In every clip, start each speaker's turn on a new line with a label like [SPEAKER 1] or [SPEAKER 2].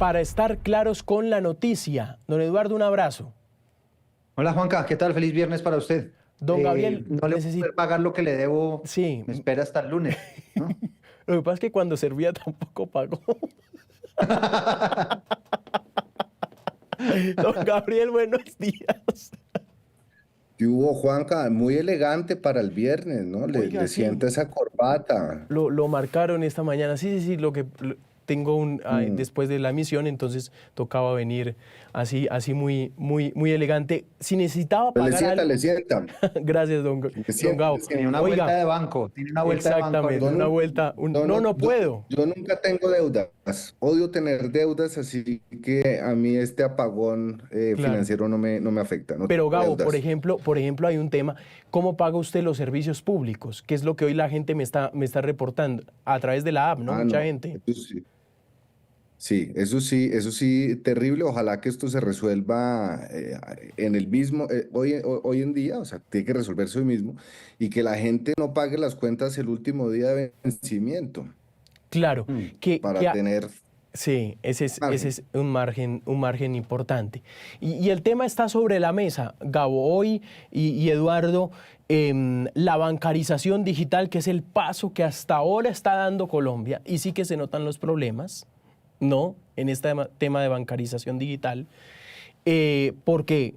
[SPEAKER 1] para estar claros con la noticia. Don Eduardo, un abrazo.
[SPEAKER 2] Hola Juanca, ¿qué tal? Feliz viernes para usted.
[SPEAKER 1] Don Gabriel,
[SPEAKER 2] No le voy a poder pagar lo que le debo,
[SPEAKER 1] Sí.
[SPEAKER 2] me espera hasta el lunes, ¿no?
[SPEAKER 1] Lo que pasa es que cuando servía tampoco pagó. Don Gabriel, buenos días.
[SPEAKER 3] ¿Qué hubo, Juanca? Muy elegante para el viernes, ¿no?
[SPEAKER 1] Oiga,
[SPEAKER 3] Le
[SPEAKER 1] sí,
[SPEAKER 3] sienta esa corbata.
[SPEAKER 1] lo marcaron esta mañana. Sí, tengo
[SPEAKER 3] Mm.
[SPEAKER 1] después de la emisión, entonces tocaba venir así muy elegante. Si necesitaba
[SPEAKER 3] Pues
[SPEAKER 1] pagar
[SPEAKER 3] le
[SPEAKER 1] algo,
[SPEAKER 3] sienta,
[SPEAKER 1] gracias,
[SPEAKER 3] le
[SPEAKER 1] don
[SPEAKER 3] sienta,
[SPEAKER 1] Gabo.
[SPEAKER 3] le
[SPEAKER 2] Tiene
[SPEAKER 3] sienta.
[SPEAKER 2] una vuelta
[SPEAKER 1] Oiga,
[SPEAKER 2] de banco, tiene una vuelta de banco
[SPEAKER 1] exactamente,
[SPEAKER 3] Yo,
[SPEAKER 2] ahorita.
[SPEAKER 1] una
[SPEAKER 3] nu-
[SPEAKER 1] vuelta. No puedo.
[SPEAKER 3] yo nunca tengo deudas, odio tener deudas, así que a mí este apagón
[SPEAKER 1] Claro.
[SPEAKER 3] financiero no me afecta, no
[SPEAKER 1] Pero
[SPEAKER 3] tengo
[SPEAKER 1] Gabo,
[SPEAKER 3] deudas.
[SPEAKER 1] por ejemplo, hay un tema, ¿cómo paga usted los servicios públicos? Que es lo que hoy la gente me está reportando a través de la app, ¿no?
[SPEAKER 3] Ah,
[SPEAKER 1] Mucha
[SPEAKER 3] no,
[SPEAKER 1] gente.
[SPEAKER 3] eso sí. Sí, eso sí, terrible. Ojalá que esto se resuelva en el mismo, hoy en día, o sea, tiene que resolverse hoy mismo y que la gente no pague las cuentas el último día de vencimiento
[SPEAKER 1] Claro,
[SPEAKER 2] Mm.
[SPEAKER 1] que
[SPEAKER 3] para tener
[SPEAKER 1] sí, ese
[SPEAKER 3] margen.
[SPEAKER 1] es un margen importante. Y el tema está sobre la mesa, Gabo, hoy y Eduardo, la bancarización digital, que es el paso que hasta ahora está dando Colombia, y sí que se notan los problemas, ¿no? En este tema de bancarización digital, porque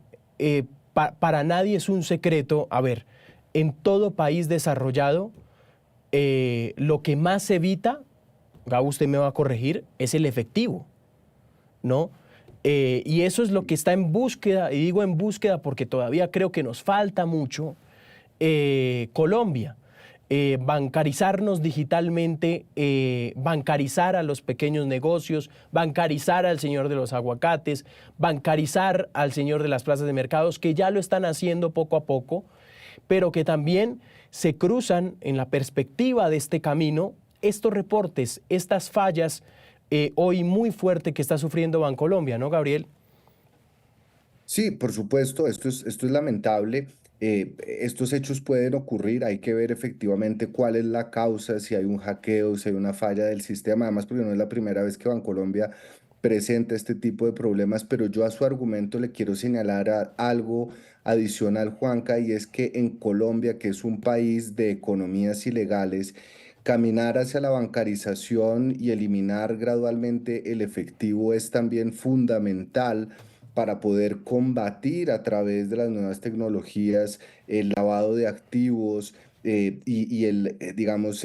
[SPEAKER 1] para nadie es un secreto, a ver, en todo país desarrollado, lo que más se evita, Gabo, usted me va a corregir, es el efectivo, ¿no? Y eso es lo que está en búsqueda, y digo en búsqueda porque todavía creo que nos falta mucho, Colombia. Bancarizarnos digitalmente, bancarizar a los pequeños negocios, bancarizar al señor de los aguacates, bancarizar al señor de las plazas de mercados, que ya lo están haciendo poco a poco, pero que también se cruzan en la perspectiva de este camino estos reportes, estas fallas hoy muy fuerte que está sufriendo Bancolombia, ¿no, Gabriel?
[SPEAKER 3] Sí, por supuesto, esto es lamentable. Estos hechos pueden ocurrir, hay que ver efectivamente cuál es la causa, si hay un hackeo, si hay una falla del sistema, además porque no es la primera vez que Bancolombia presenta este tipo de problemas, pero yo a su argumento le quiero señalar algo adicional, Juanca, y es que en Colombia, que es un país de economías ilegales, caminar hacia la bancarización y eliminar gradualmente el efectivo es también fundamental para poder combatir a través de las nuevas tecnologías el lavado de activos y digamos,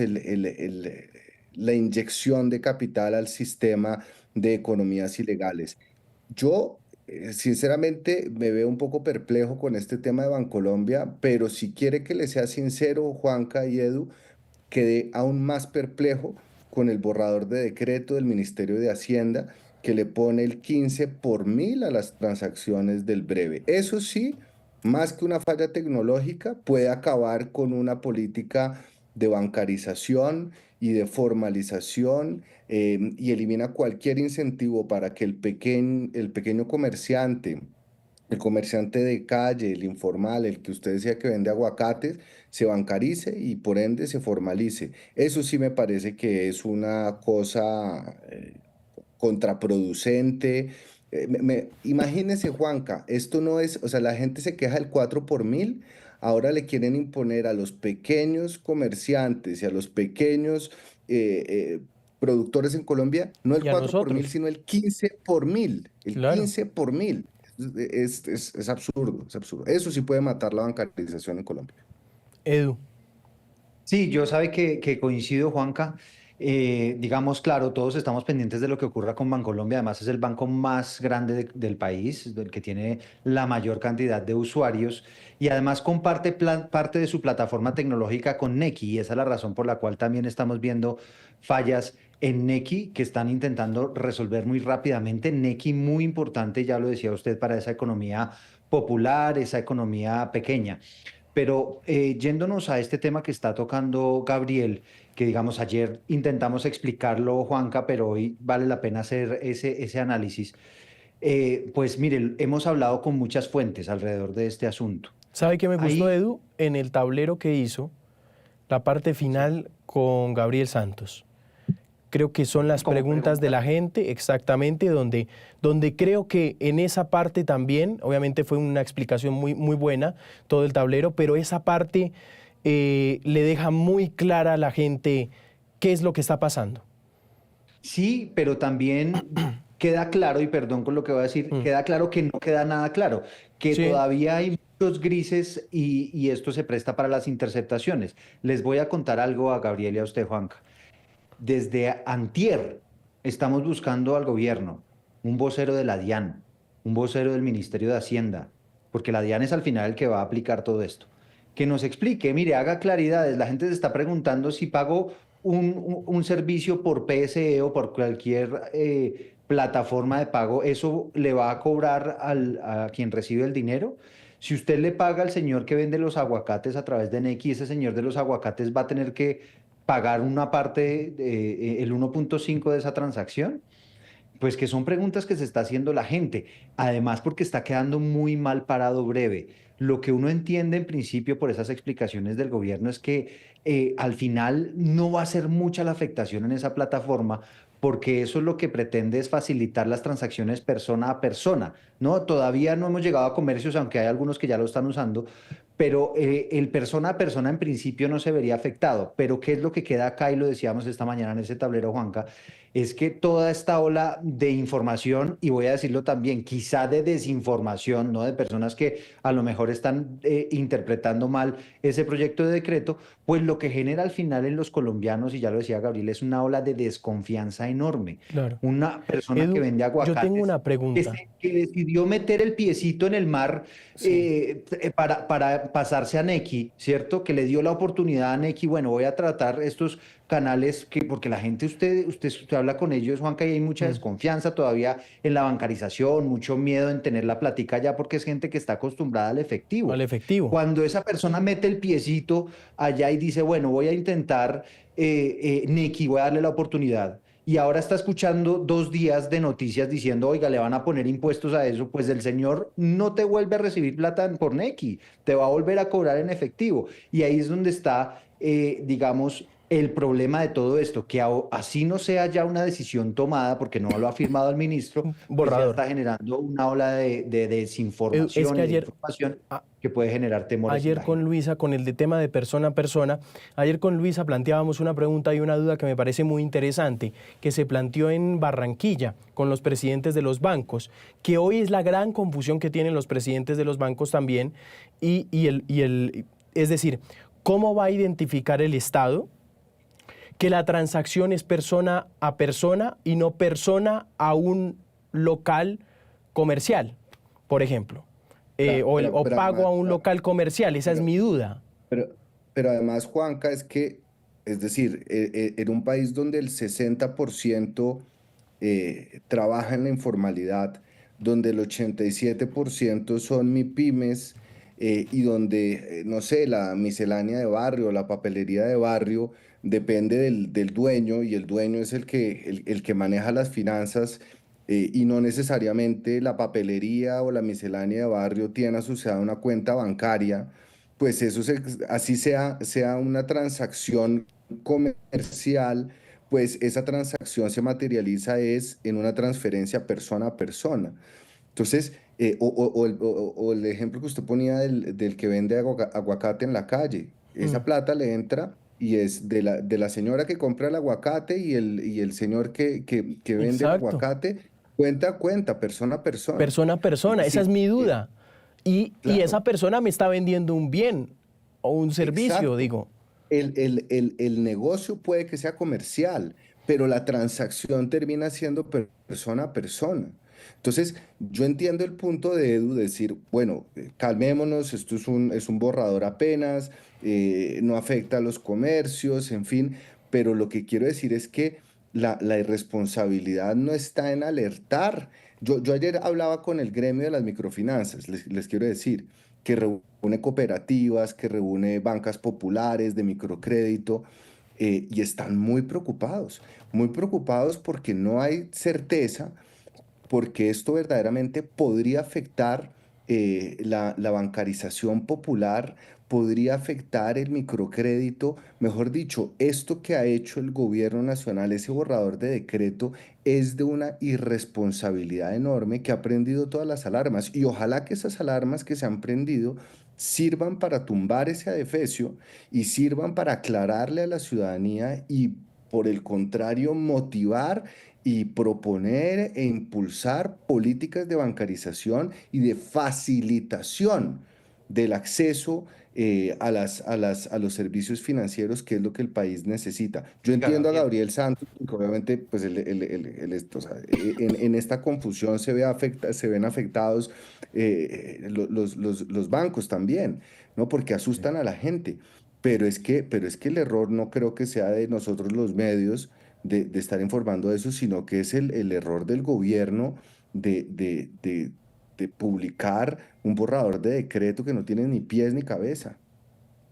[SPEAKER 3] la inyección de capital al sistema de economías ilegales. Yo, sinceramente, me veo un poco perplejo con este tema de Bancolombia, pero si quiere que le sea sincero, Juanca y Edu, quedé aún más perplejo con el borrador de decreto del Ministerio de Hacienda que le pone el 15 por mil a las transacciones del breve. Eso sí, más que una falla tecnológica, puede acabar con una política de bancarización y de formalización y elimina cualquier incentivo para que el pequeño comerciante, el comerciante de calle, el informal, el que usted decía que vende aguacates, se bancarice y por ende se formalice. Eso sí me parece que es una cosa contraproducente. Imagínese, Juanca, esto no es, o sea, la gente se queja del 4 por mil, ahora le quieren imponer a los pequeños comerciantes y a los pequeños eh, eh, productores en Colombia, no el
[SPEAKER 1] Y a
[SPEAKER 3] 4 por mil,
[SPEAKER 1] nosotros,
[SPEAKER 3] sino el 15 por mil, el
[SPEAKER 1] claro.
[SPEAKER 3] 15 por mil. Es absurdo, es absurdo. Eso sí puede matar la bancarización en Colombia.
[SPEAKER 1] Edu,
[SPEAKER 2] Sí, yo sabe que coincido, Juanca. Digamos, claro, todos estamos pendientes de lo que ocurra con Bancolombia. Además, es el banco más grande del país, del que tiene la mayor cantidad de usuarios y además comparte parte de su plataforma tecnológica con Nequi. Y esa es la razón por la cual también estamos viendo fallas en Nequi que están intentando resolver muy rápidamente. Nequi muy importante, ya lo decía usted, para esa economía popular, esa economía pequeña. Pero yéndonos a este tema que está tocando Gabriel, que digamos ayer intentamos explicarlo, Juanca, pero hoy vale la pena hacer ese análisis. Pues miren, hemos hablado con muchas fuentes alrededor de este asunto.
[SPEAKER 1] ¿sabe qué me gustó,
[SPEAKER 2] Ahí,
[SPEAKER 1] Edu? En el tablero que hizo, la parte
[SPEAKER 2] sí,
[SPEAKER 1] final con Gabriel Santos. Creo que son las
[SPEAKER 2] como
[SPEAKER 1] preguntas de
[SPEAKER 2] pregunta.
[SPEAKER 1] la gente, exactamente, donde creo que en esa parte también, obviamente fue una explicación muy buena, todo el tablero, pero esa parte le deja muy clara a la gente qué es lo que está pasando.
[SPEAKER 2] Sí, pero también queda claro, y perdón con lo que voy a decir,
[SPEAKER 1] Mm.
[SPEAKER 2] queda claro que no queda nada claro, que
[SPEAKER 1] Sí,
[SPEAKER 2] todavía hay muchos grises y esto se presta para las interceptaciones. Les voy a contar algo a Gabriel y a usted, Juanca. Desde antier estamos buscando al gobierno, un vocero de la DIAN, un vocero del Ministerio de Hacienda, porque la DIAN es al final el que va a aplicar todo esto. Que nos explique, mire, haga claridades. La gente se está preguntando si pago un servicio por PSE o por cualquier plataforma de pago, ¿eso le va a cobrar a quien recibe el dinero? Si usted le paga al señor que vende los aguacates a través de Nequi, ese señor de los aguacates va a tener que pagar una parte, el 1.5 de esa transacción. Pues que son preguntas que se está haciendo la gente. Además, porque está quedando muy mal parado breve. Lo que uno entiende en principio por esas explicaciones del gobierno es que al final no va a ser mucha la afectación en esa plataforma, porque eso es lo que pretende es facilitar las transacciones persona a persona, ¿no? Todavía no hemos llegado a comercios, aunque hay algunos que ya lo están usando, pero el persona a persona en principio no se vería afectado. Pero ¿qué es lo que queda acá? Y lo decíamos esta mañana en ese tablero, Juanca, es que toda esta ola de información, y voy a decirlo también, quizá de desinformación, ¿no? De personas que a lo mejor están interpretando mal ese proyecto de decreto, pues lo que genera al final en los colombianos, y ya lo decía Gabriel, es una ola de desconfianza enorme.
[SPEAKER 1] claro.
[SPEAKER 2] Una persona que
[SPEAKER 1] Edu,
[SPEAKER 2] vende
[SPEAKER 1] yo tengo
[SPEAKER 2] aguacates,
[SPEAKER 1] una pregunta.
[SPEAKER 2] que decidió meter el piecito en el mar
[SPEAKER 1] Sí.
[SPEAKER 2] para pasarse a Nequi, ¿cierto? Que le dio la oportunidad a Nequi, bueno, voy a tratar estos canales que, porque la gente, usted habla con ellos, Juanca, y hay mucha
[SPEAKER 1] Mm.
[SPEAKER 2] desconfianza todavía en la bancarización, mucho miedo en tener la platica ya porque es gente que está acostumbrada al
[SPEAKER 1] Al
[SPEAKER 2] efectivo.
[SPEAKER 1] efectivo.
[SPEAKER 2] Cuando esa persona mete el piecito allá y dice, bueno, voy a intentar Nequi, voy a darle la oportunidad. Y ahora está escuchando 2 días de noticias diciendo, oiga, le van a poner impuestos a eso, pues el señor no te vuelve a recibir plata por Nequi, te va a volver a cobrar en efectivo. Y ahí es donde está, digamos, el problema de todo esto, que así no sea ya una decisión tomada, porque no lo ha firmado el ministro, pues ya
[SPEAKER 1] Borrador.
[SPEAKER 2] está generando una ola de
[SPEAKER 1] Edu, es
[SPEAKER 2] desinformación
[SPEAKER 1] que
[SPEAKER 2] y de información
[SPEAKER 1] a-
[SPEAKER 2] que puede generar temores en
[SPEAKER 1] ayer
[SPEAKER 2] la
[SPEAKER 1] con
[SPEAKER 2] gente.
[SPEAKER 1] Luisa, con el de tema de persona a persona, ayer con Luisa planteábamos una pregunta y una duda que me parece muy interesante, que se planteó en Barranquilla con los presidentes de los bancos, que hoy es la gran confusión que tienen los presidentes de los bancos también, es decir, ¿cómo va a identificar el Estado que la transacción es persona a persona y no persona a un local comercial, por ejemplo? O
[SPEAKER 3] Pero
[SPEAKER 1] pago
[SPEAKER 3] además,
[SPEAKER 1] a un local comercial, esa es
[SPEAKER 3] pero,
[SPEAKER 1] mi duda.
[SPEAKER 3] pero, pero además, Juanca, es que, es decir, en un país donde el 60% trabaja en la informalidad, donde el 87% son MIPYMES, y donde, no sé, la miscelánea de barrio, la papelería de barrio, depende del dueño y el dueño es el que maneja las finanzas, y no necesariamente la papelería o la miscelánea de barrio tiene asociada una cuenta bancaria, pues así sea una transacción comercial, pues esa transacción se materializa es en una transferencia persona a persona. Entonces, o el ejemplo que usted ponía del que vende aguacate en la calle,
[SPEAKER 1] Mm,
[SPEAKER 3] esa plata le entra y es de la señora que compra el aguacate y el señor que vende el
[SPEAKER 1] exacto.
[SPEAKER 3] aguacate, cuenta a cuenta, persona a persona.
[SPEAKER 1] Persona a
[SPEAKER 3] Es
[SPEAKER 1] persona, esa es
[SPEAKER 3] decir,
[SPEAKER 1] mi duda. Y esa
[SPEAKER 3] claro,
[SPEAKER 1] persona me está vendiendo un bien o un servicio,
[SPEAKER 3] exacto.
[SPEAKER 1] digo.
[SPEAKER 3] El negocio puede que sea comercial, pero la transacción termina siendo persona a persona. Entonces, yo entiendo el punto de Edu, decir, bueno, calmémonos, esto es un borrador apenas, no afecta a los comercios, en fin, pero lo que quiero decir es que la irresponsabilidad no está en alertar. Yo ayer hablaba con el gremio de las microfinanzas, les quiero decir que reúne cooperativas, que reúne bancas populares de microcrédito, y están muy preocupados porque no hay certeza, porque esto verdaderamente podría afectar la bancarización popular podría afectar el microcrédito. Mejor dicho, esto que ha hecho el gobierno nacional, ese borrador de decreto, es de una irresponsabilidad enorme que ha prendido todas las alarmas. Y ojalá que esas alarmas que se han prendido sirvan para tumbar ese adefesio y sirvan para aclararle a la ciudadanía y, por el contrario, motivar y proponer e impulsar políticas de bancarización y de facilitación del acceso a los servicios financieros, que es lo que el país necesita. Yo
[SPEAKER 2] Oiga,
[SPEAKER 3] entiendo a
[SPEAKER 2] Gabriel.
[SPEAKER 3] Gabriel Santos, porque obviamente pues, o sea, en esta confusión se ven afectados los bancos también, ¿no? Porque asustan a la gente. Pero es que el error no creo que sea de nosotros los medios de estar informando de eso, sino que es el error del gobierno de, de, de, de publicar un borrador de decreto que no tiene ni pies ni cabeza.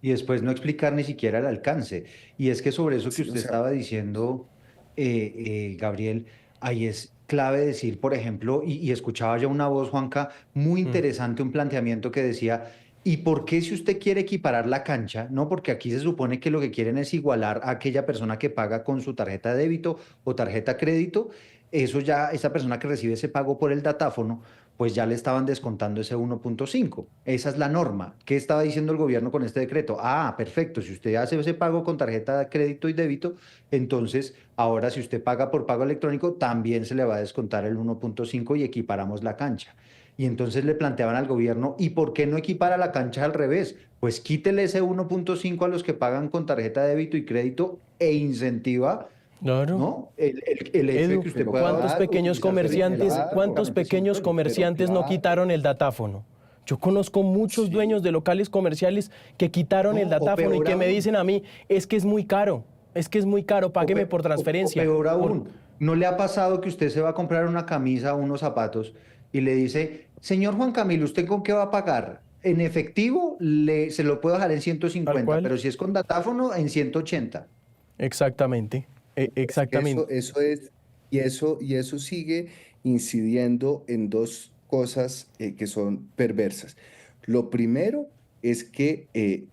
[SPEAKER 2] Y después no explicar ni siquiera el alcance. Y es que sobre eso que
[SPEAKER 3] Sí, o
[SPEAKER 2] usted
[SPEAKER 3] sea,
[SPEAKER 2] estaba diciendo, Gabriel, ahí es clave decir, por ejemplo, y escuchaba yo una voz, Juanca, muy
[SPEAKER 1] Mm.
[SPEAKER 2] interesante, un planteamiento que decía, ¿y por qué si usted quiere equiparar la cancha? No, porque aquí se supone que lo que quieren es igualar a aquella persona que paga con su tarjeta de débito o tarjeta crédito. Eso ya, esa persona que recibe ese pago por el datáfono, pues ya le estaban descontando ese 1.5. Esa es la norma. ¿Qué estaba diciendo el gobierno con este decreto? Ah, perfecto. Si usted hace ese pago con tarjeta de crédito y débito, entonces ahora si usted paga por pago electrónico, también se le va a descontar el 1.5 y equiparamos la cancha. Y entonces le planteaban al gobierno, ¿y por qué no equipara la cancha al revés? Pues quítele ese 1.5 a los que pagan con tarjeta de débito y crédito e incentiva,
[SPEAKER 1] Claro.
[SPEAKER 2] ¿no? El hecho de
[SPEAKER 1] Edu,
[SPEAKER 2] que usted
[SPEAKER 3] pero
[SPEAKER 2] pueda
[SPEAKER 3] claro,
[SPEAKER 2] utilizar su dinero
[SPEAKER 1] ¿cuántos
[SPEAKER 2] electrónicamente sin
[SPEAKER 1] pequeños
[SPEAKER 2] rollo.
[SPEAKER 3] pero
[SPEAKER 1] comerciantes no
[SPEAKER 3] claro,
[SPEAKER 1] quitaron el datáfono? Yo conozco muchos dueños
[SPEAKER 3] sí.
[SPEAKER 1] de locales comerciales que quitaron
[SPEAKER 2] No,
[SPEAKER 1] el
[SPEAKER 2] o
[SPEAKER 1] datáfono y
[SPEAKER 2] peor
[SPEAKER 1] que me
[SPEAKER 2] aún,
[SPEAKER 1] dicen a mí, es que es muy caro, es que es muy caro, págueme por
[SPEAKER 2] o
[SPEAKER 1] transferencia.
[SPEAKER 2] peor
[SPEAKER 1] Por...
[SPEAKER 2] aún, ¿no le ha pasado que usted se va a comprar una camisa o unos zapatos y le dice, señor Juan Camilo, ¿usted con qué va a pagar? En efectivo se lo puedo dejar en
[SPEAKER 1] Tal
[SPEAKER 2] 150,
[SPEAKER 1] cual.
[SPEAKER 2] pero si es con datáfono, en 180.
[SPEAKER 1] Exactamente,
[SPEAKER 3] Es que
[SPEAKER 1] exactamente.
[SPEAKER 3] eso es, y eso sigue incidiendo en dos cosas que son perversas. Lo primero es que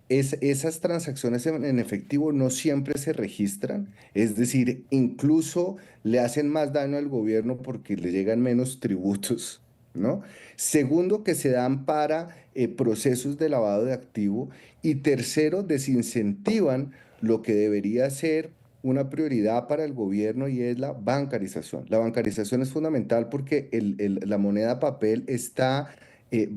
[SPEAKER 3] esas transacciones en efectivo no siempre se registran, es decir, incluso le hacen más daño al gobierno porque le llegan menos tributos, ¿no? Segundo, que se dan para procesos de lavado de activo. Y tercero, desincentivan lo que debería ser una prioridad para el gobierno, y es la bancarización. La bancarización es fundamental porque la moneda papel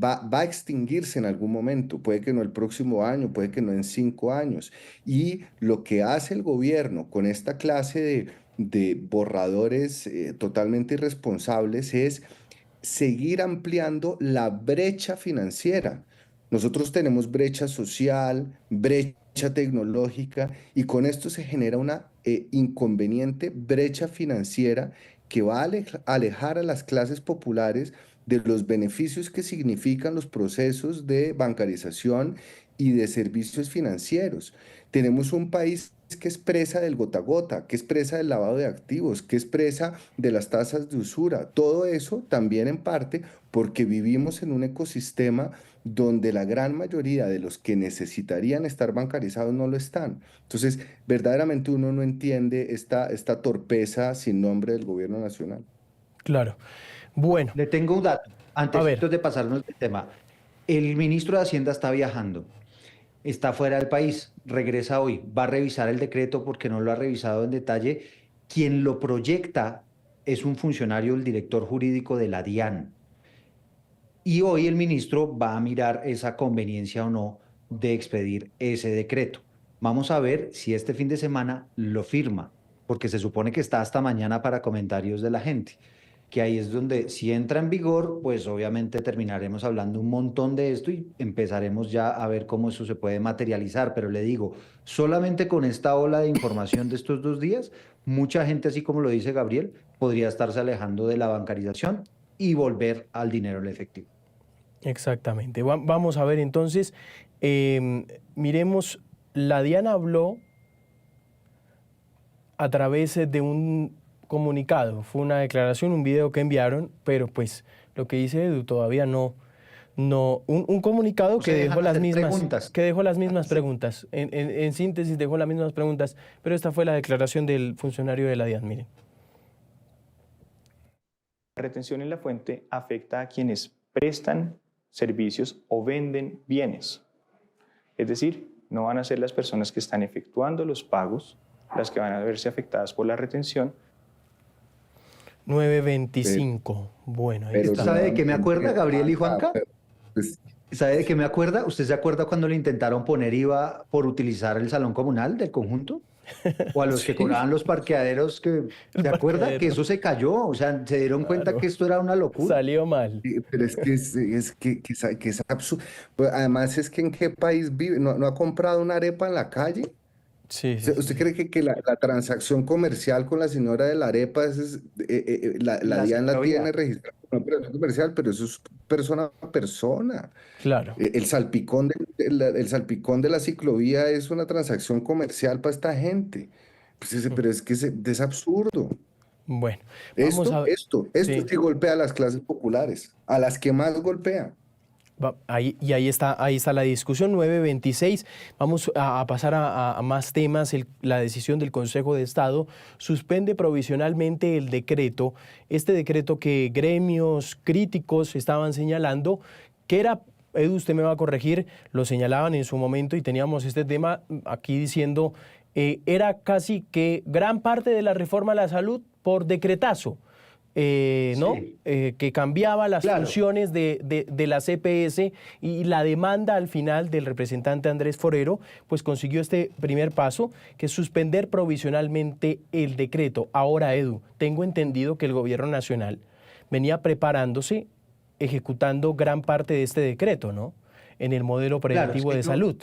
[SPEAKER 3] va a extinguirse en algún momento, puede que no el próximo año, puede que no en 5 años. Y lo que hace el gobierno con esta clase de borradores totalmente irresponsables es seguir ampliando la brecha financiera. Nosotros tenemos brecha social, brecha tecnológica, y con esto se genera una inconveniente brecha financiera que va a alejar a las clases populares de los beneficios que significan los procesos de bancarización y de servicios financieros. Tenemos un país que es presa del gota a gota, que es presa del lavado de activos, que es presa de las tasas de usura. Todo eso también en parte porque vivimos en un ecosistema donde la gran mayoría de los que necesitarían estar bancarizados no lo están. Entonces, verdaderamente uno no entiende esta torpeza sin nombre del gobierno nacional.
[SPEAKER 1] Claro. Bueno,
[SPEAKER 2] Le tengo un dato,
[SPEAKER 1] a
[SPEAKER 2] antes
[SPEAKER 1] ver,
[SPEAKER 2] de pasarnos del tema. El ministro de Hacienda está viajando. Está fuera del país, regresa hoy, va a revisar el decreto porque no lo ha revisado en detalle. Quien lo proyecta es un funcionario, el director jurídico de la DIAN. Y hoy el ministro va a mirar esa conveniencia o no de expedir ese decreto. Vamos a ver si este fin de semana lo firma, porque se supone que está hasta mañana para comentarios de la gente, que ahí es donde si entra en vigor, pues obviamente terminaremos hablando un montón de esto y empezaremos ya a ver cómo eso se puede materializar. Pero le digo, solamente con esta ola de información de estos 2 días, mucha gente, así como lo dice Gabriel, podría estarse alejando de la bancarización y volver al dinero en efectivo.
[SPEAKER 1] exactamente. Vamos a ver entonces, miremos, la Diana habló a través de un comunicado, fue una declaración, un video que enviaron, pero pues lo que dice Edu todavía no No, un comunicado
[SPEAKER 2] No se dejan hacer preguntas.
[SPEAKER 1] que dejó las mismas preguntas. En síntesis, dejó las mismas preguntas, pero esta fue la declaración del funcionario de la DIAN. Miren.
[SPEAKER 4] La retención en la fuente afecta a quienes prestan servicios o venden bienes. Es decir, no van a ser las personas que están efectuando los pagos las que van a verse afectadas por la retención.
[SPEAKER 1] 9:25. Bueno, ahí
[SPEAKER 3] Pero
[SPEAKER 1] está.
[SPEAKER 2] ¿Sabe de qué me acuerda, Gabriel y Juanca?
[SPEAKER 3] Pues,
[SPEAKER 2] ¿Sabe de qué me acuerda? ¿Usted se acuerda cuando le intentaron poner IVA por utilizar el salón comunal del conjunto? O a los que
[SPEAKER 1] Sí.
[SPEAKER 2] cobraban los parqueaderos, que,
[SPEAKER 1] El
[SPEAKER 2] ¿se acuerda? Que
[SPEAKER 1] parqueadero.
[SPEAKER 2] eso se cayó, o sea, se dieron cuenta
[SPEAKER 1] Claro.
[SPEAKER 2] que esto era una locura.
[SPEAKER 1] Salió mal.
[SPEAKER 3] pero es que es absurdo. Pues, además es que ¿en qué país vive? ¿No ha comprado una arepa en la calle?
[SPEAKER 1] Sí, sí,
[SPEAKER 3] ¿Usted
[SPEAKER 1] sí.
[SPEAKER 3] cree que la transacción comercial con la señora de la arepa la
[SPEAKER 2] La
[SPEAKER 3] DIAN la tiene
[SPEAKER 2] ciclovía.
[SPEAKER 3] registrada como operación comercial, pero eso es persona a persona?
[SPEAKER 1] Claro.
[SPEAKER 3] El salpicón el salpicón de la ciclovía es una transacción comercial para esta gente. Pues pero es que es absurdo.
[SPEAKER 1] Bueno, vamos a ver.
[SPEAKER 3] Esto es
[SPEAKER 1] Sí.
[SPEAKER 3] que golpea a las clases populares, a las que más golpea.
[SPEAKER 1] Y ahí está la discusión. 9:26. Vamos a pasar a más temas. La decisión del Consejo de Estado suspende provisionalmente el decreto, este decreto que gremios críticos estaban señalando, que era, Edu, usted me va a corregir, lo señalaban en su momento y teníamos este tema aquí diciendo, era casi que gran parte de la reforma a la salud por decretazo. ¿No?
[SPEAKER 2] Sí,
[SPEAKER 1] Que cambiaba las
[SPEAKER 2] claro.
[SPEAKER 1] funciones de la CPS, y la demanda al final del representante Andrés Forero, pues consiguió este primer paso, que es suspender provisionalmente el decreto. Ahora, Edu, tengo entendido que el gobierno nacional venía preparándose, ejecutando gran parte de este decreto, ¿no? En el modelo
[SPEAKER 2] Claro, es
[SPEAKER 1] preventivo
[SPEAKER 2] que
[SPEAKER 1] de salud.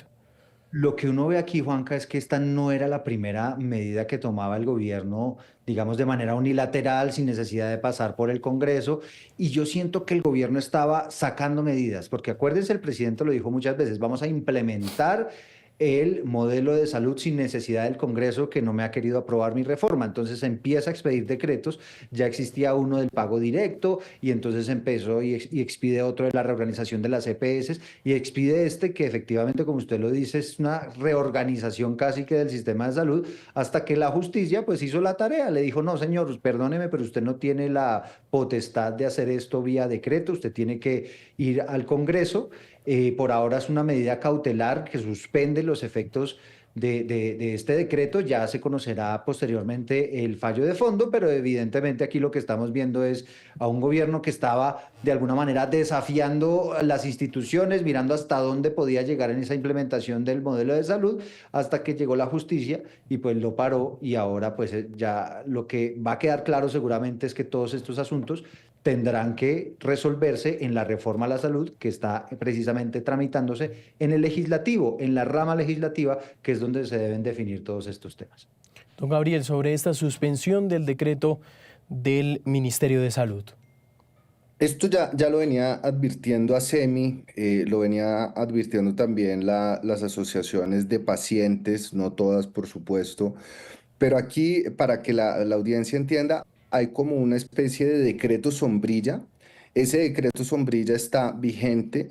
[SPEAKER 2] lo que uno ve aquí, Juanca, es que esta no era la primera medida que tomaba el gobierno, digamos, de manera unilateral, sin necesidad de pasar por el Congreso. Y yo siento que el gobierno estaba sacando medidas, porque acuérdense, el presidente lo dijo muchas veces, vamos a implementar el modelo de salud sin necesidad del Congreso, que no me ha querido aprobar mi reforma. Entonces empieza a expedir decretos, ya existía uno del pago directo y entonces empezó y expide otro de la reorganización de las EPS y expide este que efectivamente, como usted lo dice, es una reorganización casi que del sistema de salud, hasta que la justicia pues hizo la tarea, le dijo, no señor, perdóneme, pero usted no tiene la potestad de hacer esto vía decreto, usted tiene que ir al Congreso. Por ahora es una medida cautelar que suspende los efectos de este decreto. Ya se conocerá posteriormente el fallo de fondo, pero evidentemente aquí lo que estamos viendo es a un gobierno que estaba de alguna manera desafiando a las instituciones, mirando hasta dónde podía llegar en esa implementación del modelo de salud, hasta que llegó la justicia y pues lo paró. Y ahora pues ya lo que va a quedar claro seguramente es que todos estos asuntos tendrán que resolverse en la reforma a la salud que está precisamente tramitándose en el legislativo, en la rama legislativa, que es donde se deben definir todos estos temas.
[SPEAKER 1] Don Gabriel, sobre esta suspensión del decreto del Ministerio de Salud.
[SPEAKER 3] Esto ya lo venía advirtiendo ASEMI, lo venía advirtiendo también las asociaciones de pacientes, no todas, por supuesto, pero aquí, para que la audiencia entienda, hay como una especie de decreto sombrilla. Ese decreto sombrilla está vigente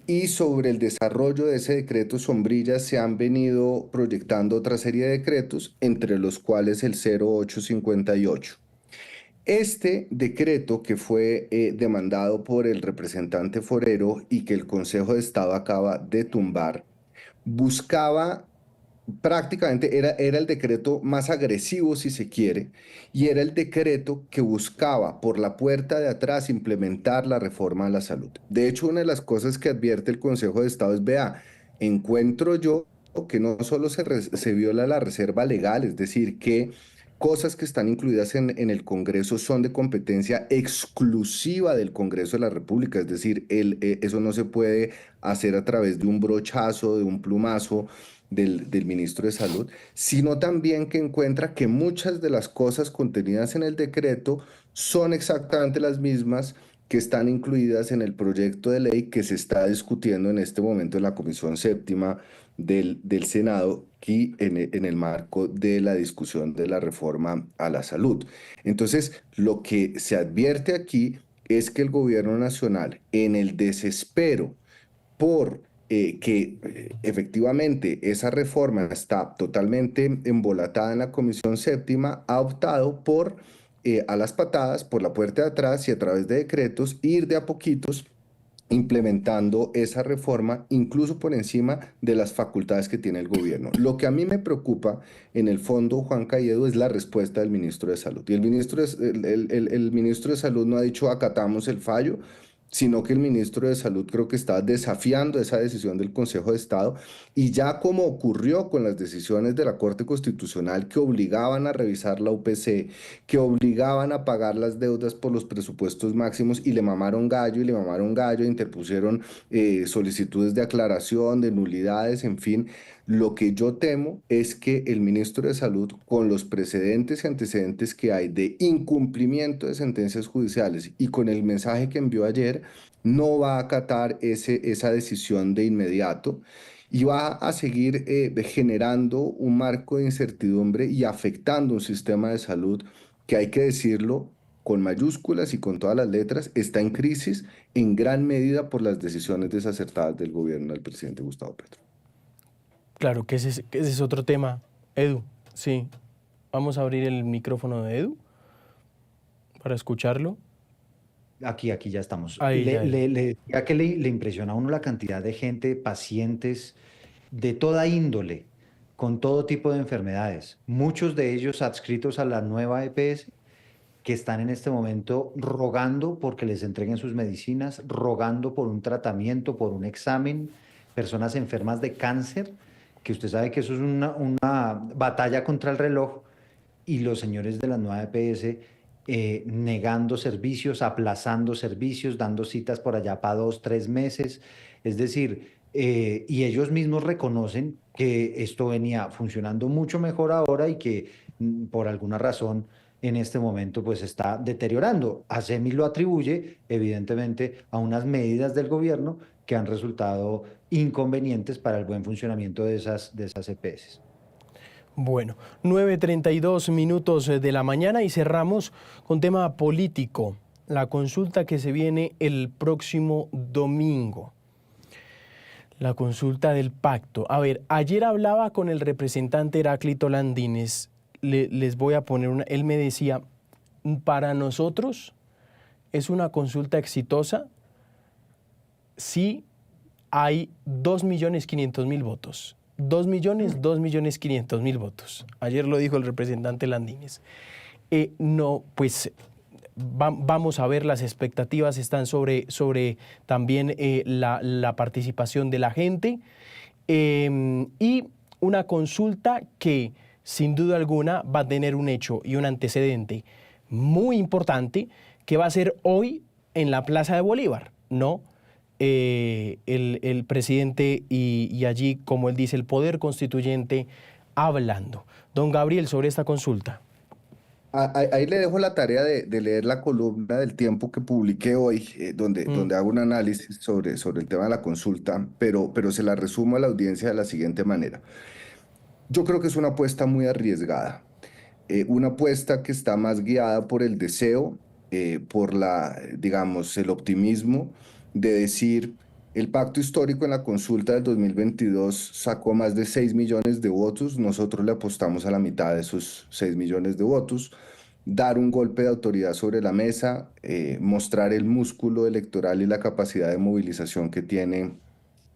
[SPEAKER 3] y sobre el desarrollo de ese decreto sombrilla se han venido proyectando otra serie de decretos, entre los cuales el 0858. Este decreto que fue demandado por el representante Forero y que el Consejo de Estado acaba de tumbar, buscaba prácticamente, era el decreto más agresivo, si se quiere, y era el decreto que buscaba por la puerta de atrás implementar la reforma a la salud. De hecho, una de las cosas que advierte el Consejo de Estado es, vea, encuentro yo que no solo se viola la reserva legal, es decir, que cosas que están incluidas en el Congreso son de competencia exclusiva del Congreso de la República, es decir, eso no se puede hacer a través de un brochazo, de un plumazo del ministro de Salud, sino también que encuentra que muchas de las cosas contenidas en el decreto son exactamente las mismas que están incluidas en el proyecto de ley que se está discutiendo en este momento en la Comisión Séptima del Senado y en el marco de la discusión de la reforma a la salud. Entonces, lo que se advierte aquí es que el gobierno nacional, en el desespero por efectivamente esa reforma está totalmente embolatada en la Comisión Séptima, ha optado por, a las patadas, por la puerta de atrás y a través de decretos, ir de a poquitos implementando esa reforma, incluso por encima de las facultades que tiene el gobierno. Lo que a mí me preocupa, en el fondo, Juan Cayedo, es la respuesta del ministro de Salud. Y el ministro de Salud no ha dicho acatamos el fallo, sino que el ministro de Salud creo que está desafiando esa decisión del Consejo de Estado, y ya como ocurrió con las decisiones de la Corte Constitucional que obligaban a revisar la UPC, que obligaban a pagar las deudas por los presupuestos máximos, y le mamaron gallo y le mamaron gallo, interpusieron solicitudes de aclaración, de nulidades, en fin. Lo que yo temo es que el ministro de Salud, con los precedentes y antecedentes que hay de incumplimiento de sentencias judiciales y con el mensaje que envió ayer, no va a acatar esa decisión de inmediato y va a seguir generando un marco de incertidumbre y afectando un sistema de salud que, hay que decirlo con mayúsculas y con todas las letras, está en crisis en gran medida por las decisiones desacertadas del gobierno del presidente Gustavo Petro.
[SPEAKER 1] Claro, que ese es otro tema. Edu, sí. Vamos a abrir el micrófono de Edu para escucharlo.
[SPEAKER 2] Aquí ya estamos.
[SPEAKER 1] Ahí, ya.
[SPEAKER 2] Le decía que le impresiona a uno la cantidad de gente, pacientes de toda índole, con todo tipo de enfermedades, muchos de ellos adscritos a la nueva EPS, que están en este momento rogando porque les entreguen sus medicinas, rogando por un tratamiento, por un examen, personas enfermas de cáncer, que usted sabe que eso es una batalla contra el reloj, y los señores de la nueva EPS negando servicios, aplazando servicios, dando citas por allá para 2, 3 meses. Es decir, y ellos mismos reconocen que esto venía funcionando mucho mejor ahora y que por alguna razón en este momento pues está deteriorando. ASEMI lo atribuye evidentemente a unas medidas del gobierno que han resultado inconvenientes para el buen funcionamiento de esas EPS.
[SPEAKER 1] Bueno, 9:32 minutos de la mañana y cerramos con tema político, la consulta que se viene el próximo domingo. La consulta del pacto. A ver, ayer hablaba con el representante Heráclito Landines, les voy a poner él me decía, para nosotros es una consulta exitosa si hay 2.500.000 votos. 2.500.000 votos. Ayer lo dijo el representante Landines. No, pues vamos a ver, las expectativas están sobre también la participación de la gente y una consulta que sin duda alguna va a tener un hecho y un antecedente muy importante que va a ser hoy en la Plaza de Bolívar, ¿no? El presidente y allí, como él dice, el poder constituyente hablando. Don Gabriel, sobre esta consulta.
[SPEAKER 3] Ahí le dejo la tarea de leer la columna del Tiempo que publiqué hoy, donde hago un análisis sobre el tema de la consulta, pero se la resumo a la audiencia de la siguiente manera. Yo creo que es una apuesta muy arriesgada, una apuesta que está más guiada por el deseo, por digamos, el optimismo de decir, el pacto histórico en la consulta del 2022 sacó más de 6 millones de votos, nosotros le apostamos a la mitad de esos 6 millones de votos, dar un golpe de autoridad sobre la mesa, mostrar el músculo electoral y la capacidad de movilización que tiene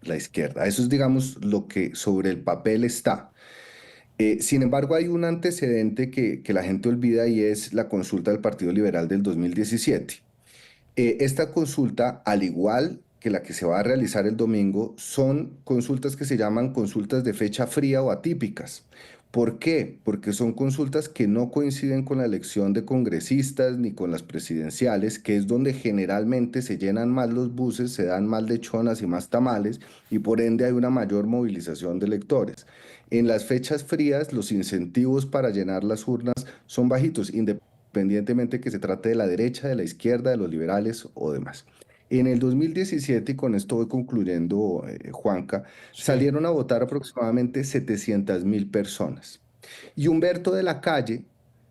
[SPEAKER 3] la izquierda. Eso es, digamos, lo que sobre el papel está. Sin embargo, hay un antecedente que la gente olvida, y es la consulta del Partido Liberal del 2017. Esta consulta, al igual que la que se va a realizar el domingo, son consultas que se llaman consultas de fecha fría o atípicas. ¿Por qué? Porque son consultas que no coinciden con la elección de congresistas ni con las presidenciales, que es donde generalmente se llenan más los buses, se dan más lechonas y más tamales, y por ende hay una mayor movilización de electores. En las fechas frías, los incentivos para llenar las urnas son bajitos, independientemente que se trate de la derecha, de la izquierda, de los liberales o demás. En el 2017, y con esto voy concluyendo, Juanca,
[SPEAKER 1] Sí.
[SPEAKER 3] salieron a votar aproximadamente 700.000 personas. Y Humberto de la Calle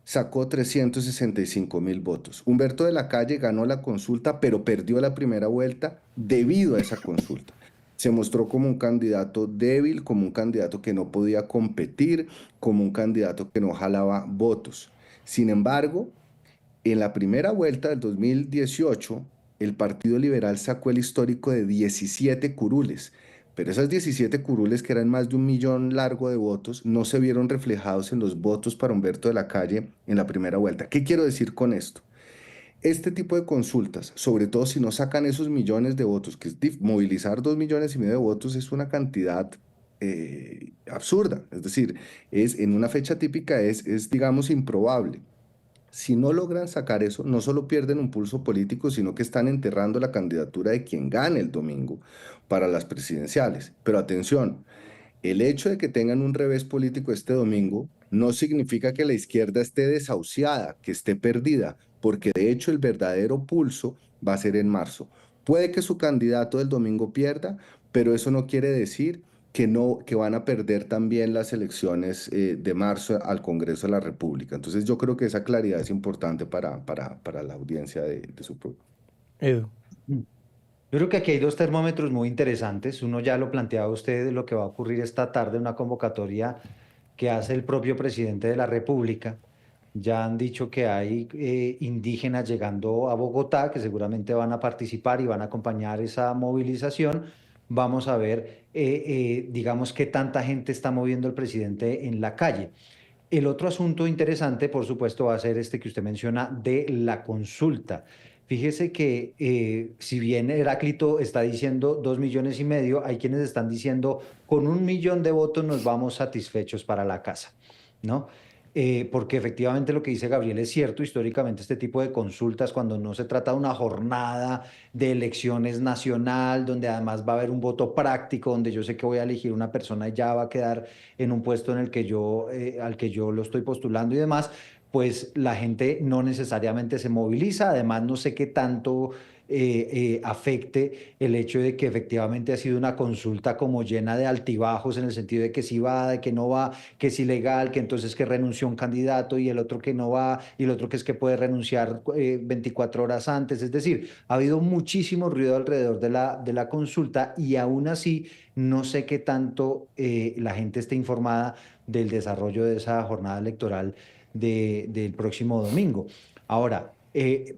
[SPEAKER 3] sacó 365.000 votos. Humberto de la Calle ganó la consulta, pero perdió la primera vuelta debido a esa consulta. Se mostró como un candidato débil, como un candidato que no podía competir, como un candidato que no jalaba votos. Sin embargo, en la primera vuelta del 2018, el Partido Liberal sacó el histórico de 17 curules, pero esas 17 curules, que eran más de 1.000.000 largo de votos, no se vieron reflejados en los votos para Humberto de la Calle en la primera vuelta. ¿Qué quiero decir con esto? Este tipo de consultas, sobre todo si no sacan esos millones de votos, que es movilizar 2,5 millones de votos es una cantidad absurda, es decir, en una fecha típica digamos, improbable. Si no logran sacar eso, no solo pierden un pulso político, sino que están enterrando la candidatura de quien gane el domingo para las presidenciales. Pero atención, el hecho de que tengan un revés político este domingo no significa que la izquierda esté desahuciada, que esté perdida, porque de hecho el verdadero pulso va a ser en marzo. Puede que su candidato del domingo pierda, pero eso no quiere decir que no, que van a perder también las elecciones de marzo al Congreso de la República. Entonces yo creo que esa claridad es importante para la audiencia de su programa.
[SPEAKER 1] Edu.
[SPEAKER 2] Yo creo que aquí hay dos termómetros muy interesantes. Uno ya lo planteaba usted de lo que va a ocurrir esta tarde, una convocatoria que hace el propio presidente de la República. Ya han dicho que hay indígenas llegando a Bogotá, que seguramente van a participar y van a acompañar esa movilización. Vamos a ver, digamos, qué tanta gente está moviendo el presidente en la calle. El otro asunto interesante, por supuesto, va a ser este que usted menciona de la consulta. Fíjese que si bien Heráclito está diciendo 2,5 millones, hay quienes están diciendo con 1 millón de votos nos vamos satisfechos para la casa, ¿no? Porque efectivamente lo que dice Gabriel es cierto, históricamente este tipo de consultas, cuando no se trata de una jornada de elecciones nacional, donde además va a haber un voto práctico, donde yo sé que voy a elegir una persona y ya va a quedar en un puesto en el que al que yo lo estoy postulando y demás, pues la gente no necesariamente se moviliza. Además, no sé qué tanto afecte el hecho de que efectivamente ha sido una consulta como llena de altibajos, en el sentido de que sí va, de que no va, que es ilegal, que entonces que renunció un candidato y el otro que no va, y el otro que es que puede renunciar 24 horas antes. Es decir, ha habido muchísimo ruido alrededor de la consulta, y aún así no sé qué tanto la gente esté informada del desarrollo de esa jornada electoral del próximo domingo. Ahora,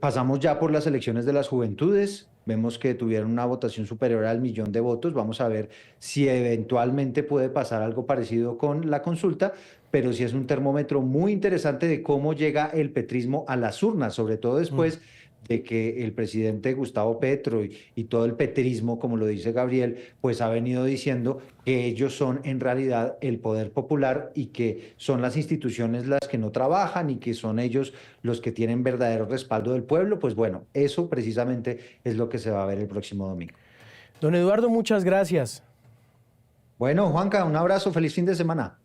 [SPEAKER 2] pasamos ya por las elecciones de las juventudes. Vemos que tuvieron una votación superior al 1 millón de votos. Vamos a ver si eventualmente puede pasar algo parecido con la consulta, pero sí es un termómetro muy interesante de cómo llega el petrismo a las urnas, sobre todo después de que el presidente Gustavo Petro y todo el petrismo, como lo dice Gabriel, pues ha venido diciendo que ellos son en realidad el poder popular y que son las instituciones las que no trabajan y que son ellos los que tienen verdadero respaldo del pueblo. Pues bueno, eso precisamente es lo que se va a ver el próximo domingo.
[SPEAKER 1] Don Eduardo, muchas gracias.
[SPEAKER 2] Bueno, Juanca, un abrazo, feliz fin de semana.